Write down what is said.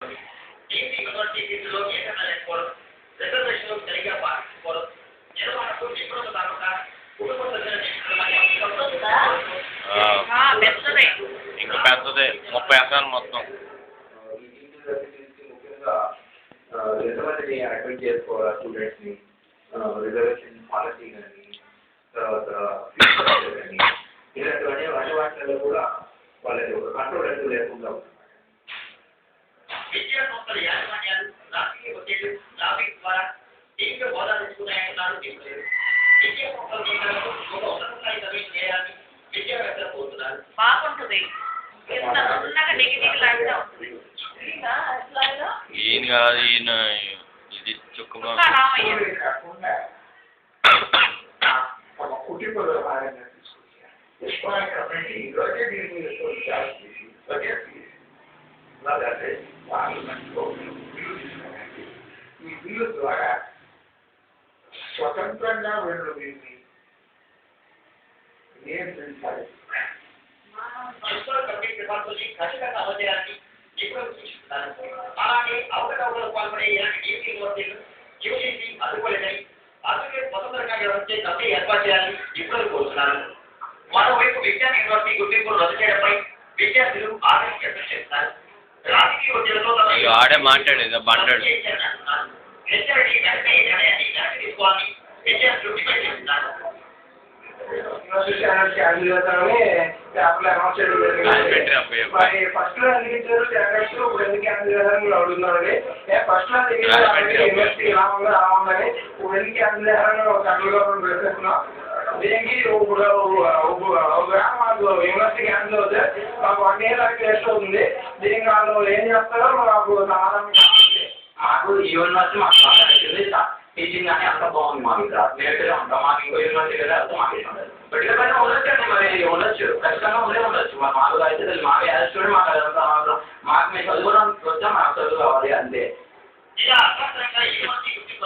TV university సీట్లలో ఏకన్నా లేకపోవడం, రిజర్వేషన్లు సరిగ్గా పాటించుకోవడం, నిర్వహణకు నిపుణులు కాకుండా కుటుంబ సభ్యులని ఇంకా పెద్దదే 30 ఎకరాలు మొత్తం. ఎంతమందిని అడ్మిట్ చేసుకోవాలా స్టూడెంట్స్ని, రిజర్వేషన్ పాలసీ కానీ, తర్వాత కానీ ఇలాంటివన్నీ అన్ని వాటిలో కూడా వాళ్ళకి ఒక కంట్రోల్ అంటూ లేకుండా ఉంటుంది. విద్యా సంస్థల యాజమాన్యాలు రాజకీయ ఒత్తిళ్లు లాబింగ్ ద్వారా తీవ్ర హోదా తెచ్చుకున్నాయంటున్నారు నిపుణులు. విద్యా సంస్థల ఒక ఉన్నత స్థాయి సర్వీస్ చేయాలని విద్యావేత్తలు కోరుతున్నారు. బాగుంటుంది. ఎంత ఉన్నగా నెగిటివ్ ఉంటుంది. ఈయన కాదు, ఈయన ఇది చుక్కమా కాకుండా తమ కుటుంబ వ్యవహారంగా తీసుకొచ్చారు. ఎస్పాన్ కమిటీ ఈరోజే దీని మీద అలాగే పార్లమెంట్లో బిల్లు తీసుకున్నారండి. ఈ బిల్లు ద్వారా స్వతంత్రంగా వీళ్ళు దీన్ని నియంత్రించాలి. కమిటీ సిఫార్సుల్ని ఖచ్చితంగా అమలు చేయాలని నిపుణులు సూచిస్తున్నారు. అలాగే అవకతవకలకు పాల్పడే ఇలాంటి డిగ్రీ యూనివర్సిటీలు యూజీసీ అడ్డుకోలేదని, అందుకే స్వతంత్రంగా వ్యవహరించే కమిటీ ఏర్పాటు చేయాలని నిపుణులు కోరుతున్నారు. మరోవైపు విజ్ఞాన యూనివర్సిటీ గుర్తింపును రద్దు చేయడంపై విద్యార్థులు ఆసక్తి వ్యక్తం చేస్తున్నారు. రాజకీయ ఒత్తిడితో ఆడే మాట్లాడేది మాట్లాడు హెచ్ఆర్డీ వెంటనే ఈ నిర్ణయాన్ని వెనక్కి తీసుకోవాలని విద్యార్థులు డిమాండ్ చేస్తున్నారు. ఫస్ట్ లో అందించారు స్టాండర్డ్స్, ఇప్పుడు ఎందుకు అందించారని అడుగుతున్నారండి. ఫస్ట్ లో యూనివర్సిటీ ఎలా ఉందో అలా ఉందని, ఇప్పుడు ఎందుకు అందించారని సెంట్రల్ గవర్నమెంట్ ప్రశ్నిస్తున్నాం. దీనికి ఇప్పుడు మాకు యూనివర్సిటీ క్యాన్సిల్ అవుతే మాకు 1 year వేస్ట్ అవుతుంది. దీనికి వాళ్ళు ఏం చేస్తారో మాకు సమాధానం మాకు ఈ యూనివర్సిటీ మాకు బాగా నచ్చింది. టీచింగ్ కానీ అంత బాగుంది. మాకు ఇక్కడ నేర్చుగా ఉంటాం. మాకు ఇంకో యూనివర్సిటీ కదా అంతా మాకు ఇష్టం లేదు. బట్ పైన ఉండొచ్చండి, మరి ఉండొచ్చు, ఖచ్చితంగా ఉండొచ్చు. మరి మాకు అయితే మాకు యాజ్ స్టూడెంట్ మాకు అదంతా మాకు మేము చదువుకోవడానికి వచ్చా, మాకు చదువు కావాలి అంతే. ఇలా అర్థవంతంగా యూనివర్సిటీ గుర్తింపు